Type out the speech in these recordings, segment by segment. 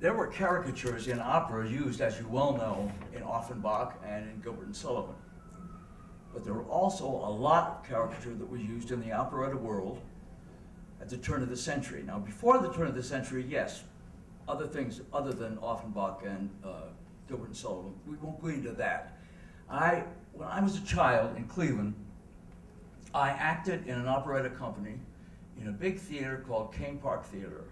There were caricatures in opera used, as you well know, in Offenbach and in Gilbert and Sullivan. But there were also a lot of caricature that was used in the operetta world at the turn of the century. Now, before the turn of the century, yes, other things other than Offenbach and Gilbert and Sullivan, we won't go into that. When I was a child in Cleveland, I acted in an operetta company in a big theater called Kane Park Theater,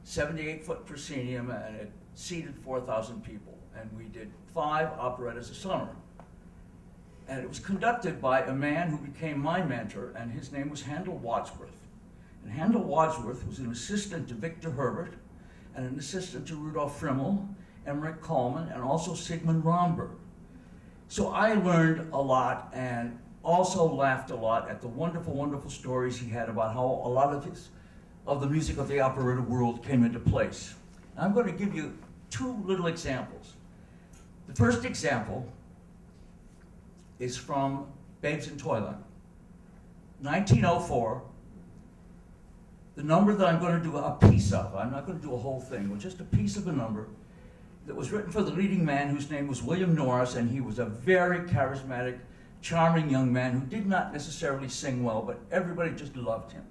78-foot proscenium, and it seated 4,000 people. And we did 5 operettas a summer. And it was conducted by a man who became my mentor, and his name was Handel Wadsworth. And Handel Wadsworth was an assistant to Victor Herbert, and an assistant to Rudolf Frimmel, Emmerich Kallman, and also Sigmund Romberg. So I learned a lot and also laughed a lot at the wonderful, wonderful stories he had about how a lot of the music of the operetta world came into place. I'm going to give you 2 little examples. The first example is from Babes in Toyland. 1904, the number that I'm going to do a piece of, I'm not going to do a whole thing, but just a piece of a number that was written for the leading man whose name was William Norris, and he was a very charismatic, charming young man who did not necessarily sing well, but everybody just loved him.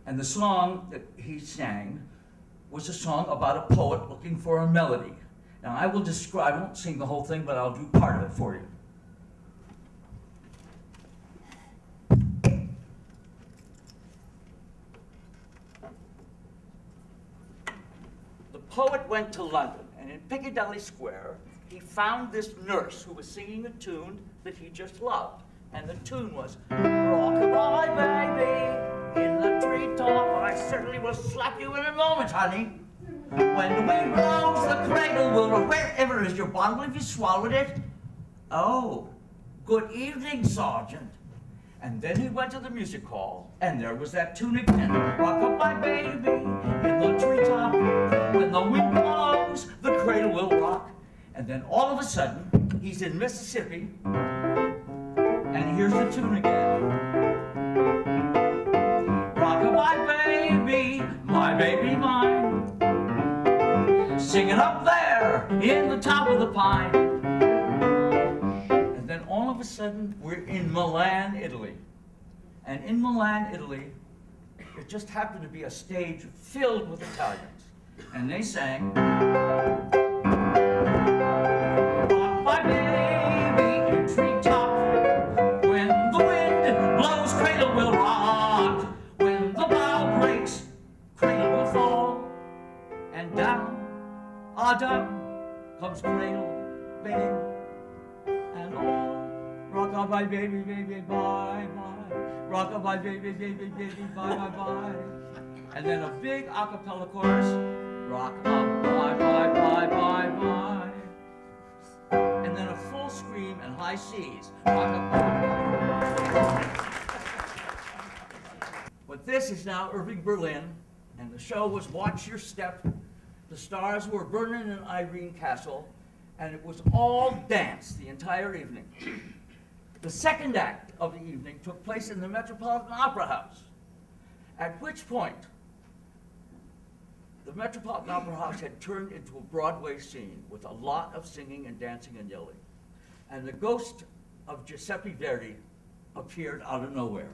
And the song that he sang was a song about a poet looking for a melody. Now I won't sing the whole thing, but I'll do part of it for you. The poet went to London, and in Piccadilly Square, he found this nurse who was singing a tune that he just loved. And the tune was, "Rock-a-bye, baby, in the treetop, I certainly will slap you in a moment, honey. When the wind blows, the cradle will, wherever is your bottle, have you swallowed it? Oh, good evening, Sergeant." And then he went to the music hall, and there was that tune again. "Rock-a-bye, baby, in the treetop, when the wind blows, the cradle will rock." And then all of a sudden, he's in Mississippi, and here's the tune again. "Rock-a-bye, baby, my baby mine, singing up there in the top of the pine." And then all of a sudden, we're in Milan, Italy. And in Milan, Italy, it just happened to be a stage filled with Italians. And they sang, "Rock my baby in treetop, when the wind blows, cradle will rock. When the bough breaks, cradle will fall. And down, down comes cradle, baby, and all. Rock-a-bye, baby, baby, bye, bye. Rock-a-bye, baby, baby, baby, bye, bye, bye." And then a big a cappella chorus. "Rock-a-bye, bye, bye, bye, bye." And then a full scream and high C's. Rock-a-bye. But this is now Irving Berlin, and the show was Watch Your Step. The stars were Vernon and Irene Castle, and it was all dance the entire evening. The second act of the evening took place in the Metropolitan Opera House, at which point the Metropolitan Opera House had turned into a Broadway scene with a lot of singing and dancing and yelling. And the ghost of Giuseppe Verdi appeared out of nowhere.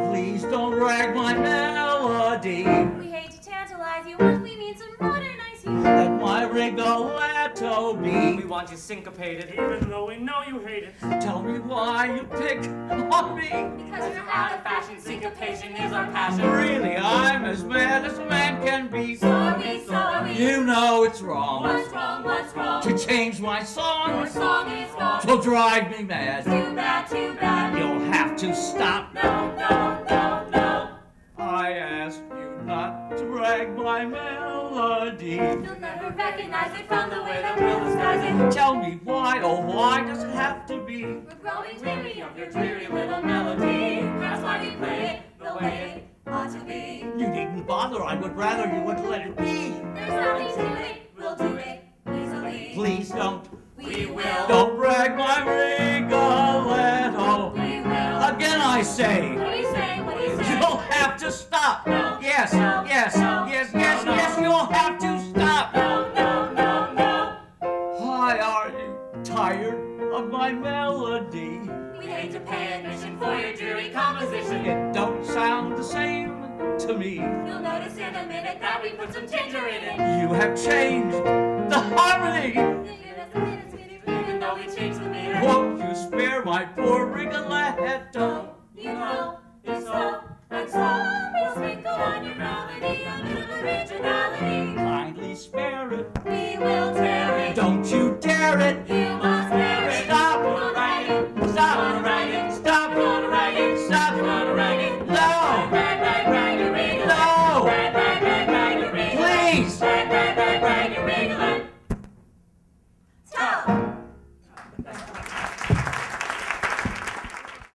"Please don't rag my melody. We hate to tantalize you, what we mean to modernize you. Let my rigoletto be. We want you syncopated, even though we know you hate it. Tell me why you pick on me. Because you're out of fashion, syncopation is our passion. Really, I'm as mad as a man can be. So are we, so are we. You know it's wrong. What's wrong, what's wrong? To change my song. Your song is wrong. Will drive me mad. Too bad, too bad. You'll have to stop. No, no, no, no. I asked you not to brag my melody. You'll never recognize it from the way that we'll disguise it. Tell me why, oh why does it have to be? We're growing weary of your dreary little melody. That's why we play it the way it ought to be. You needn't bother, I would rather you would let it be. There's nothing to it, we'll do it easily. Please don't. We will. Don't brag my rigoletto. We will. Again I say. What do you say? What do you say? You'll have to stop. No, Yes, no, yes, no, yes, no, yes, no. yes, you'll have my melody. We hate to pay admission for your dreary composition. It don't sound the same to me. You'll notice in a minute that we put some ginger in it. You have changed the harmony. Even though we changed the meter. Won't you spare my poor Rigoletto? You know, it's so and so. We'll sprinkle on your melody a little originality. Kindly spare it. We will tear it. Don't you dare it. You must bear it. Stop writing. Stop writing. Stop writing. Stop writing. No. Rag, rag, rag, your Rigolet. No. Rag, rag, rag, rag, your Rigolet. Please. Rag, rag, rag, rag, your Rigolet. Stop.